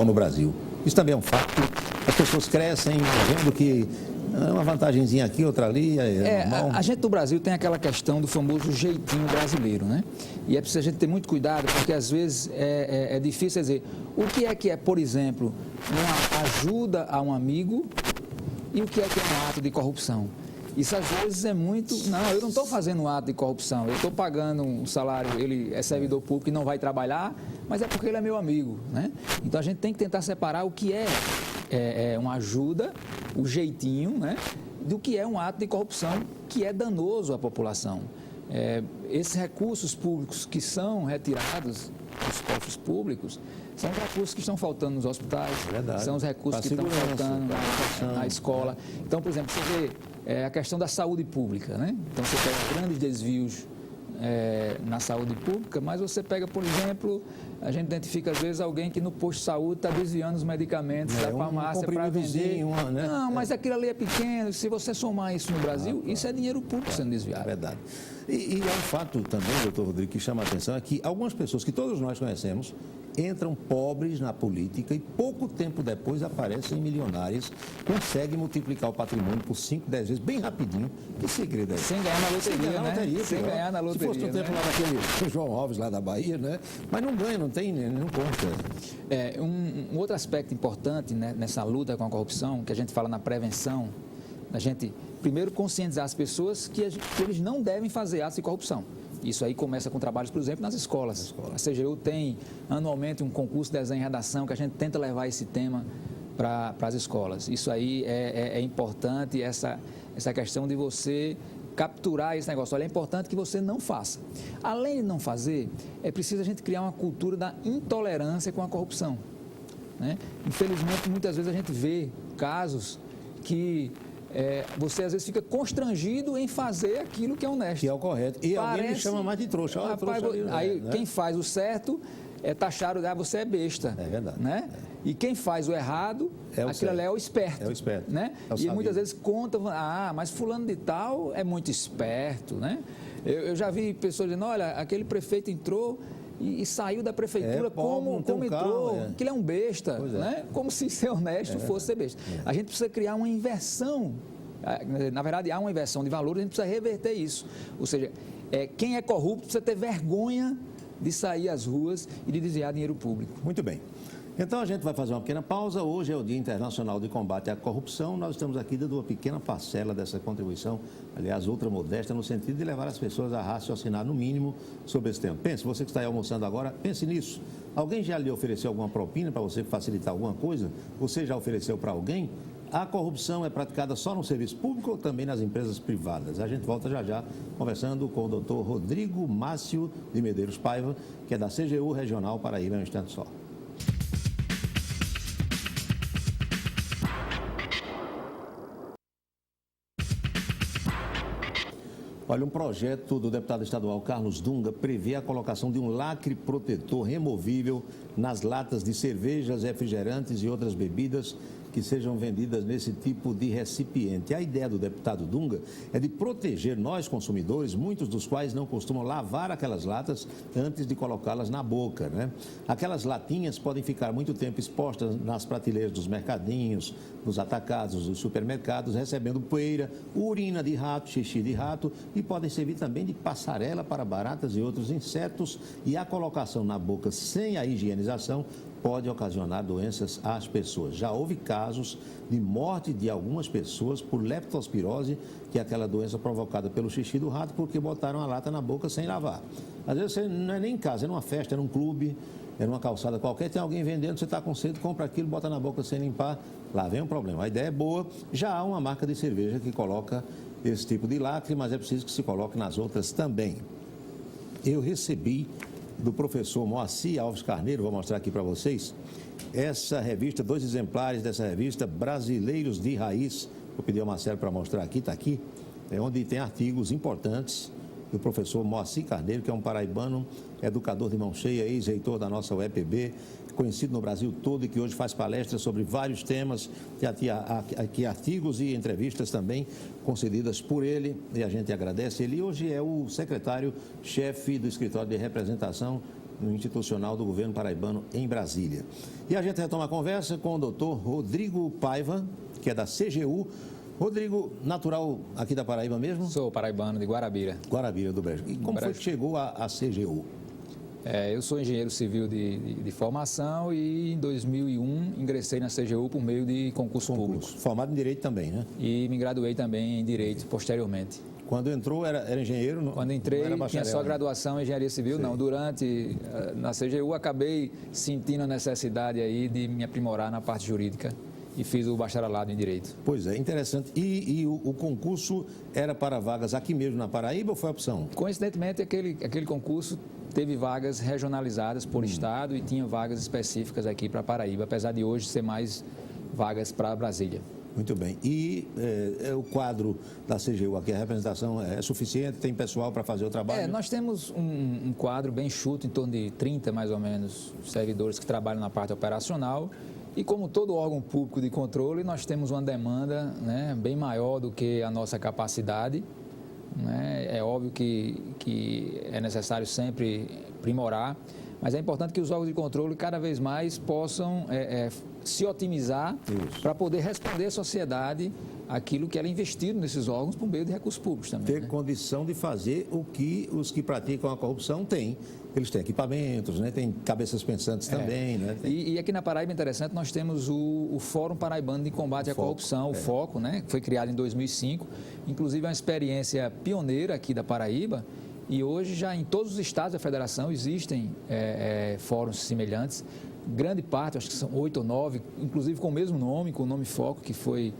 no Brasil. Isso também é um fato. As pessoas crescem vendo que uma vantagenzinha aqui, outra ali, normal. A gente do Brasil tem aquela questão do famoso jeitinho brasileiro, né? E é preciso a gente ter muito cuidado, porque às vezes é difícil dizer o que é, por exemplo, uma ajuda a um amigo e o que é um ato de corrupção. Isso às vezes é muito... Não, eu não estou fazendo um ato de corrupção, eu estou pagando um salário, ele é servidor público e não vai trabalhar, mas é porque ele é meu amigo, né? Então a gente tem que tentar separar o que é uma ajuda, o jeitinho, né? Do que é um ato de corrupção que é danoso à população. Esses recursos públicos que são retirados dos cofres públicos são os recursos que estão faltando nos hospitais, são os recursos que estão faltando na escola. Então, por exemplo, você vê a questão da saúde pública, né? Então, você pega grandes desvios na saúde pública, mas você pega, por exemplo, a gente identifica às vezes alguém que no posto de saúde está desviando os medicamentos da farmácia para vender. Né? Não, mas aquilo ali é pequeno. Se você somar isso no Brasil, isso é dinheiro público sendo desviado. É verdade. E é um fato também, doutor Rodrigo, que chama a atenção, é que algumas pessoas que todos nós conhecemos entram pobres na política e pouco tempo depois aparecem milionárias, conseguem multiplicar o patrimônio por 5, 10 vezes, bem rapidinho. Que segredo é esse? Sem ganhar na loteria, Sem ganhar na loteria. Se fosse o tempo lá daquele João Alves, lá da Bahia, né? Mas não ganha, não conta. Um outro aspecto importante, né, nessa luta com a corrupção, que a gente fala na prevenção, a gente primeiro conscientizar as pessoas que eles não devem fazer atos de corrupção. Isso aí começa com trabalhos, por exemplo, nas escolas. A CGU tem anualmente um concurso de desenho e redação que a gente tenta levar esse tema para as escolas. Isso aí é importante, essa questão de você capturar esse negócio. Olha, é importante que você não faça. Além de não fazer, é preciso a gente criar uma cultura da intolerância com a corrupção, né? Infelizmente, muitas vezes a gente vê casos que você às vezes fica constrangido em fazer aquilo que é honesto. Que é o correto. E alguém me chama mais de trouxa. Olha, rapaz, trouxa aí quem faz o certo é taxado, você é besta. É verdade. Né? E quem faz o errado, aquilo ali é o esperto. É o esperto. Né? E muitas vezes conta, mas fulano de tal é muito esperto. Né? Eu já vi pessoas dizendo, olha, aquele prefeito entrou e saiu da prefeitura como entrou, que ele é um besta, né? Como se ser honesto fosse ser besta. A gente precisa criar uma inversão. Na verdade, há uma inversão de valores, a gente precisa reverter isso. Ou seja, quem é corrupto precisa ter vergonha de sair às ruas e de desviar dinheiro público. Muito bem. Então a gente vai fazer uma pequena pausa. Hoje é o Dia Internacional de Combate à Corrupção. Nós estamos aqui dando uma pequena parcela dessa contribuição, aliás, outra modesta, no sentido de levar as pessoas a raciocinar, no mínimo, sobre esse tema. Pense, você que está aí almoçando agora, pense nisso. Alguém já lhe ofereceu alguma propina para você facilitar alguma coisa? Você já ofereceu para alguém? A corrupção é praticada só no serviço público ou também nas empresas privadas? A gente volta já conversando com o doutor Rodrigo Márcio de Medeiros Paiva, que é da CGU Regional Paraíba, um instante só. Olha, um projeto do deputado estadual Carlos Dunga prevê a colocação de um lacre protetor removível nas latas de cervejas, refrigerantes e outras bebidas que sejam vendidas nesse tipo de recipiente. A ideia do deputado Dunga é de proteger nós, consumidores, muitos dos quais não costumam lavar aquelas latas antes de colocá-las na boca, né? Aquelas latinhas podem ficar muito tempo expostas nas prateleiras dos mercadinhos, nos atacados, dos supermercados, recebendo poeira, urina de rato, xixi de rato e podem servir também de passarela para baratas e outros insetos, e a colocação na boca sem a higienização pode ocasionar doenças às pessoas. Já houve casos de morte de algumas pessoas por leptospirose, que é aquela doença provocada pelo xixi do rato, porque botaram a lata na boca sem lavar. Às vezes você não é nem em casa, é numa festa, é num clube, é numa calçada qualquer, tem alguém vendendo, você está com sede, compra aquilo, bota na boca sem limpar, lá vem um problema. A ideia é boa, já há uma marca de cerveja que coloca esse tipo de lacre, mas é preciso que se coloque nas outras também. Eu recebi do professor Moacir Alves Carneiro, vou mostrar aqui para vocês, essa revista, 2 exemplares dessa revista, Brasileiros de Raiz. Vou pedir ao Marcelo para mostrar aqui, está aqui, onde tem artigos importantes do professor Moacir Carneiro, que é um paraibano, educador de mão cheia, ex-reitor da nossa UEPB, conhecido no Brasil todo e que hoje faz palestras sobre vários temas, aqui artigos e entrevistas também concedidas por ele, e a gente agradece. Ele hoje é o secretário-chefe do Escritório de Representação institucional do governo paraibano em Brasília. E a gente retoma a conversa com o doutor Rodrigo Paiva, que é da CGU. Rodrigo, natural aqui da Paraíba mesmo? Sou paraibano de Guarabira. Guarabira do Brejo. E como foi que chegou a CGU? Eu sou engenheiro civil de formação e em 2001 ingressei na CGU por meio de concurso público. Formado em Direito também, né? E me graduei também em Direito posteriormente. Quando entrou era engenheiro? Quando entrei não era tinha só graduação em Engenharia Civil, Sim. não. Na CGU acabei sentindo a necessidade aí de me aprimorar na parte jurídica e fiz o bacharelado em Direito. Pois é, interessante. E o concurso era para vagas aqui mesmo na Paraíba ou foi opção? Coincidentemente, aquele concurso teve vagas regionalizadas por estado e tinha vagas específicas aqui para Paraíba, apesar de hoje ser mais vagas para Brasília. Muito bem. E o quadro da CGU aqui, a representação é suficiente? Tem pessoal para fazer o trabalho? Nós temos um quadro bem enxuto, em torno de 30 mais ou menos servidores que trabalham na parte operacional. E como todo órgão público de controle, nós temos uma demanda, né, bem maior do que a nossa capacidade. Né? É óbvio que é necessário sempre aprimorar, mas é importante que os órgãos de controle cada vez mais possam se otimizar para poder responder à sociedade aquilo que ela investiu nesses órgãos por meio de recursos públicos também. Ter condição de fazer o que os que praticam a corrupção têm. Eles têm equipamentos, né? Tem cabeças pensantes também. Né? E aqui na Paraíba, interessante, nós temos o Fórum Paraibano de Combate à Corrupção, o FOCO, né? Que foi criado em 2005. Inclusive, é uma experiência pioneira aqui da Paraíba. E hoje, já em todos os estados da federação, existem fóruns semelhantes. Grande parte, acho que são 8 ou 9, inclusive com o mesmo nome, com o nome FOCO, que foi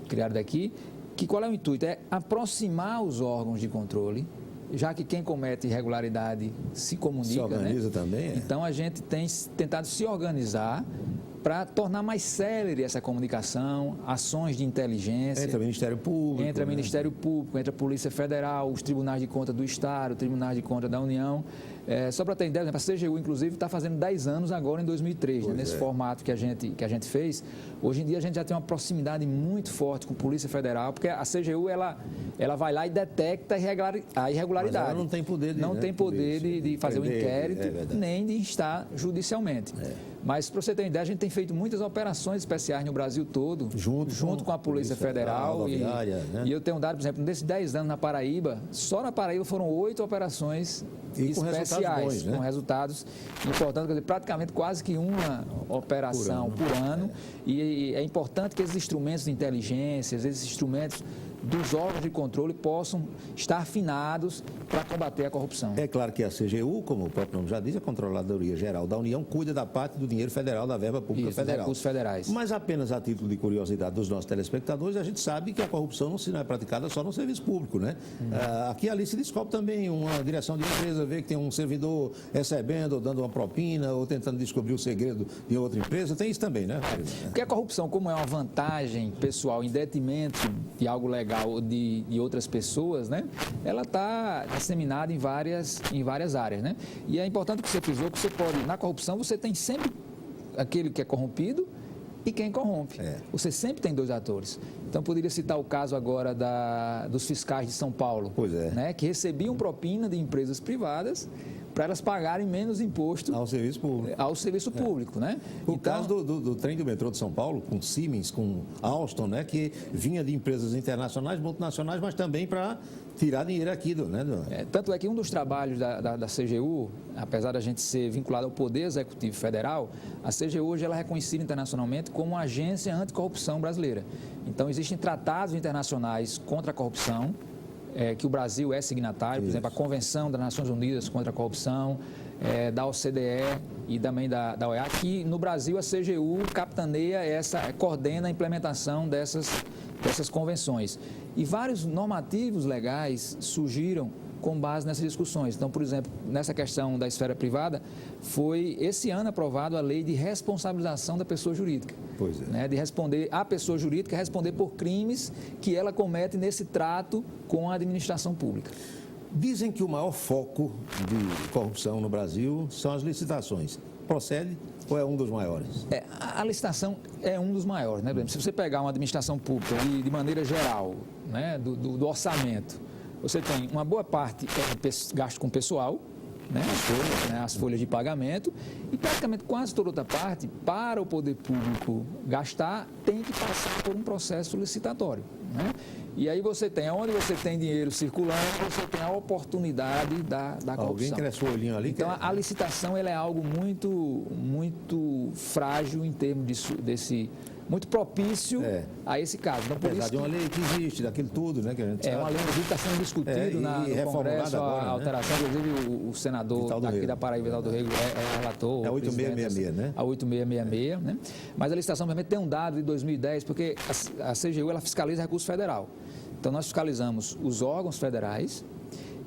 criado daqui. Que qual é o intuito? É aproximar os órgãos de controle, já que quem comete irregularidade se comunica. Se organiza, né? Também. Então, a gente tem tentado se organizar para tornar mais célere essa comunicação, ações de inteligência. Entra o Ministério Público. Entra o Ministério Público, entra a Polícia Federal, os Tribunais de Contas do Estado, Tribunais de Contas da União. Só para ter ideia, a CGU, inclusive, está fazendo 10 anos agora em 2003, né? Nesse formato que a gente fez. Hoje em dia, a gente já tem uma proximidade muito forte com a Polícia Federal, porque a CGU, ela vai lá e detecta a irregularidade. Mas ela não tem poder de fazer o inquérito, nem de instar judicialmente. Mas, para você ter uma ideia, a gente tem feito muitas operações especiais no Brasil todo, junto com a Polícia Federal. Né? E eu tenho um dado, por exemplo, nesses 10 anos na Paraíba, só na Paraíba foram 8 operações especiais, com resultados importantes, quer dizer, praticamente quase que uma operação por ano. E é importante que esses instrumentos de inteligência, esses instrumentos dos órgãos de controle possam estar afinados para combater a corrupção. É claro que a CGU, como o próprio nome já diz, a Controladoria Geral da União, cuida da parte do dinheiro federal, da verba pública federal. Recursos federais. Mas apenas a título de curiosidade dos nossos telespectadores, a gente sabe que a corrupção não é praticada só no serviço público, né? Aqui ali se descobre também uma direção de empresa, vê que tem um servidor recebendo ou dando uma propina ou tentando descobrir o segredo de outra empresa, tem isso também, né? Porque a corrupção, como é uma vantagem pessoal em detrimento de algo legal de outras pessoas, né? Ela está disseminada em várias áreas, né? E é importante que você frisou que você pode, na corrupção, você tem sempre aquele que é corrompido e quem corrompe. Você sempre tem dois atores. Então, poderia citar o caso agora dos fiscais de São Paulo, né? Que recebiam propina de empresas privadas para elas pagarem menos imposto ao serviço público. Né? O caso do trem do metrô de São Paulo, com Siemens, com Alstom, né, que vinha de empresas internacionais, multinacionais, mas também para tirar dinheiro aqui. Tanto é que um dos trabalhos da CGU, apesar da gente ser vinculado ao Poder Executivo Federal, a CGU hoje ela é reconhecida internacionalmente como uma agência anticorrupção brasileira. Então, existem tratados internacionais contra a corrupção, que o Brasil é signatário, por exemplo, a Convenção das Nações Unidas contra a Corrupção, da OCDE e também da OEA, que no Brasil a CGU capitaneia coordena a implementação dessas convenções. E vários normativos legais surgiram com base nessas discussões. Então, por exemplo, nessa questão da esfera privada, foi esse ano aprovado a lei de responsabilização da pessoa jurídica. Né, de responder a pessoa jurídica responder por crimes que ela comete nesse trato com a administração pública. Dizem que o maior foco de corrupção no Brasil são as licitações. Procede ou é um dos maiores? A licitação é um dos maiores. Né? Se você pegar uma administração pública de maneira geral, né, do orçamento, você tem uma boa parte gasto com pessoal, né? As folhas de pagamento, e praticamente quase toda outra parte, para o poder público gastar, tem que passar por um processo licitatório, né? E aí você tem, onde você tem dinheiro circulando, você tem a oportunidade da corrupção. Alguém cresce o olhinho ali. Então, a licitação ela é algo muito frágil em termos desse muito propício a esse caso. Então, apesar de uma lei que existe, daquilo tudo, né? Que a gente sabe. Uma lei que está sendo discutido no Congresso, agora, a alteração, né? Inclusive o senador daqui da Paraíba, Vital do Rego, é relator. É a 8666, né? A 8666, né? Mas a licitação, obviamente, tem um dado de 2010, porque a CGU ela fiscaliza recurso federal. Então, nós fiscalizamos os órgãos federais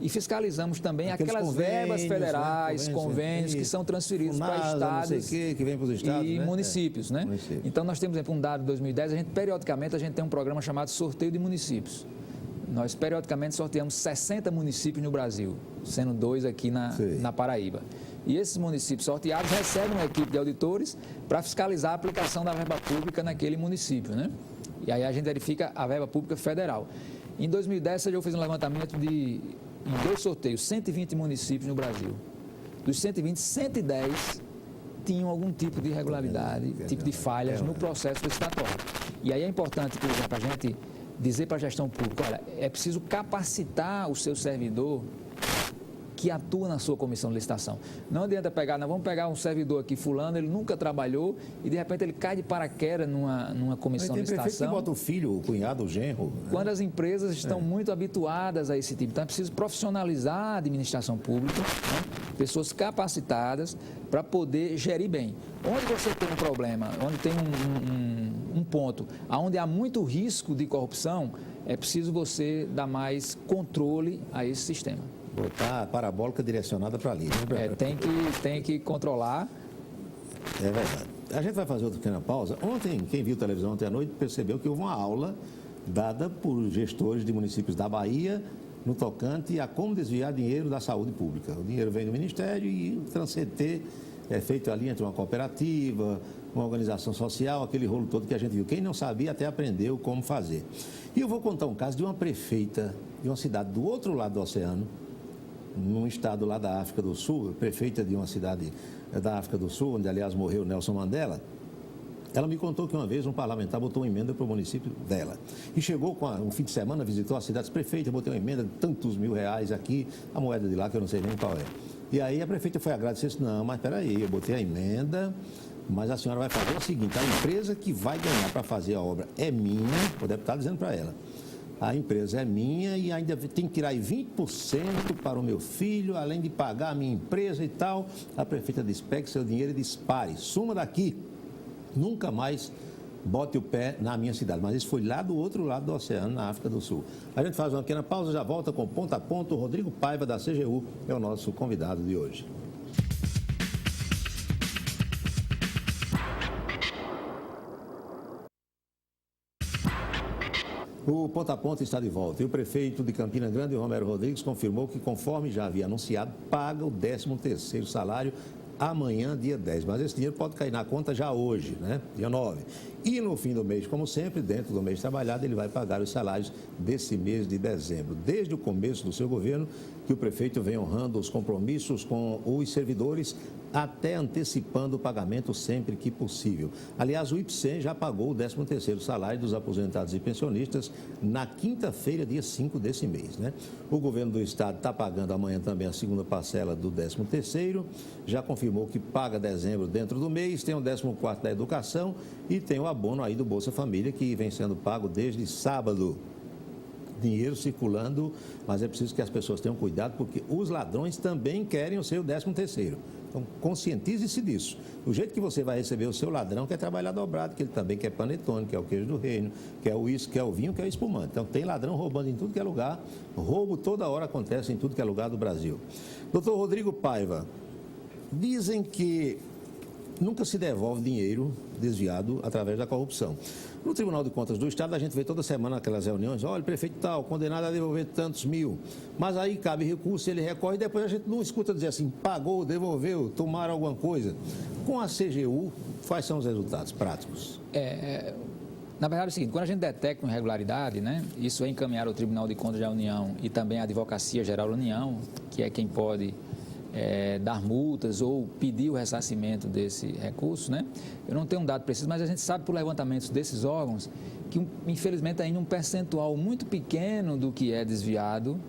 e fiscalizamos também aquelas verbas federais, convênios que são transferidos para estados que vem para os estados, e municípios, né? Então, nós temos, por exemplo, um dado de 2010, periodicamente a gente tem um programa chamado Sorteio de Municípios. Nós, periodicamente, sorteamos 60 municípios no Brasil, sendo 2 aqui na Paraíba. E esses municípios sorteados recebem uma equipe de auditores para fiscalizar a aplicação da verba pública naquele município, né? E aí a gente verifica a verba pública federal. Em 2010, eu fiz um levantamento em 2 sorteios, 120 municípios no Brasil. Dos 120, 110 tinham algum tipo de irregularidade, tipo de falhas no processo licitatório. E aí é importante, por exemplo, a gente dizer para a gestão pública, olha, é preciso capacitar o seu servidor que atua na sua comissão de licitação. Não adianta vamos pegar um servidor aqui, fulano, ele nunca trabalhou e de repente ele cai de paraquedas numa comissão de licitação. Que bota o filho, o cunhado, o genro. Quando as empresas estão muito habituadas a esse tipo. Então é preciso profissionalizar a administração pública, né? Pessoas capacitadas para poder gerir bem. Onde você tem um problema, onde tem um ponto, onde há muito risco de corrupção, é preciso você dar mais controle a esse sistema. Botar a parabólica direcionada para ali, né? Tem que controlar. É verdade. A gente vai fazer outra pequena pausa. Ontem, quem viu televisão ontem à noite percebeu que houve uma aula dada por gestores de municípios da Bahia no tocante a como desviar dinheiro da saúde pública. O dinheiro vem do Ministério e o transcender é feito ali entre uma cooperativa, uma organização social, aquele rolo todo que a gente viu. Quem não sabia até aprendeu como fazer. E eu vou contar um caso de uma prefeita de uma cidade do outro lado do oceano, num estado lá da África do Sul, prefeita de uma cidade da África do Sul, onde, aliás, morreu Nelson Mandela. Ela me contou que uma vez um parlamentar botou uma emenda para o município dela. E chegou um fim de semana, visitou a cidade, prefeita, botei uma emenda de tantos R$1.000 aqui, a moeda de lá, que eu não sei nem qual é. E aí a prefeita foi agradecer e disse, não, mas peraí, eu botei a emenda, mas a senhora vai fazer o seguinte, a empresa que vai ganhar para fazer a obra é minha, o deputado dizendo para ela. A empresa é minha e ainda tem que tirar 20% para o meu filho, além de pagar a minha empresa e tal. A prefeita disse, pegue seu dinheiro e dispare, suma daqui, nunca mais bote o pé na minha cidade. Mas isso foi lá do outro lado do oceano, na África do Sul. A gente faz uma pequena pausa, já volta com Ponto a Ponto. O Rodrigo Paiva, da CGU, é o nosso convidado de hoje. O Ponto a Ponto está de volta e o prefeito de Campina Grande, Romero Rodrigues, confirmou que, conforme já havia anunciado, paga o 13º salário amanhã, dia 10. Mas esse dinheiro pode cair na conta já hoje, né? Dia 9. E no fim do mês, como sempre, dentro do mês trabalhado, ele vai pagar os salários desse mês de dezembro. Desde o começo do seu governo, que o prefeito vem honrando os compromissos com os servidores, até antecipando o pagamento sempre que possível. Aliás, o IPSEM já pagou o 13º salário dos aposentados e pensionistas na quinta-feira, dia 5 desse mês, né? O governo do estado está pagando amanhã também a segunda parcela do 13º, já confirmou que paga dezembro dentro do mês, tem o 14º da educação e tem o abono aí do Bolsa Família, que vem sendo pago desde sábado. Dinheiro circulando, mas é preciso que as pessoas tenham cuidado, porque os ladrões também querem o seu 13º. Então, conscientize-se disso. Do jeito que você vai receber o seu ladrão, quer trabalhar dobrado, que ele também quer panetone, quer o queijo do reino, quer o uísque, quer o vinho, quer o espumante. Então, tem ladrão roubando em tudo que é lugar. Roubo toda hora acontece em tudo que é lugar do Brasil. Doutor Rodrigo Paiva, dizem que nunca se devolve dinheiro desviado através da corrupção. No Tribunal de Contas do Estado, a gente vê toda semana aquelas reuniões, olha, prefeito tal, condenado a devolver tantos mil, mas aí cabe recurso, ele recorre e depois a gente não escuta dizer assim, pagou, devolveu, tomaram alguma coisa. Com a CGU, quais são os resultados práticos? Na verdade é o seguinte, quando a gente detecta uma irregularidade, né, isso é encaminhado ao Tribunal de Contas da União e também à Advocacia Geral da União, que é quem pode dar multas ou pedir o ressarcimento desse recurso, né? Eu não tenho um dado preciso, mas a gente sabe por levantamentos desses órgãos que, infelizmente, ainda um percentual muito pequeno do que é desviado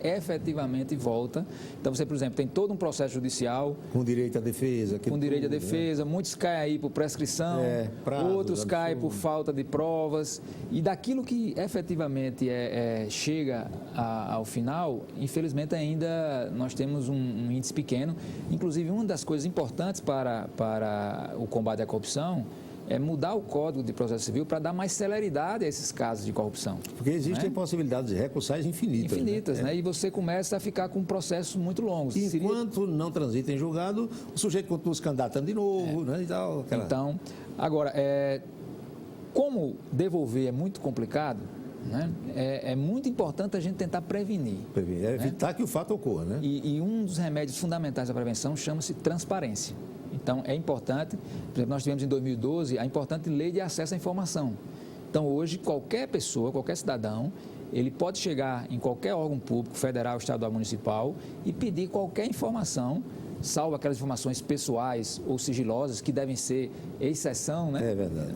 efetivamente volta. Então, você, por exemplo, tem todo um processo judicial... Com direito à defesa. Com direito à defesa. Né? Muitos caem aí por prescrição, outros caem por falta de provas. E daquilo que efetivamente chega ao final, infelizmente ainda nós temos um índice pequeno. Inclusive, uma das coisas importantes para o combate à corrupção é mudar o Código de Processo Civil para dar mais celeridade a esses casos de corrupção. Porque existem possibilidades recursais infinitas. Infinitas, né? E você começa a ficar com processos muito longos. Enquanto não transita em julgado, o sujeito continua se candidatando de novo, né? E tal, Então, agora, como devolver é muito complicado, né? É muito importante a gente tentar prevenir. Evitar que o fato ocorra, né? E um dos remédios fundamentais da prevenção chama-se transparência. Então, é importante, por exemplo, nós tivemos em 2012 a importante lei de acesso à informação. Então, hoje, qualquer pessoa, qualquer cidadão, ele pode chegar em qualquer órgão público, federal, estadual, municipal, e pedir qualquer informação, salvo aquelas informações pessoais ou sigilosas, que devem ser exceção, né? É verdade.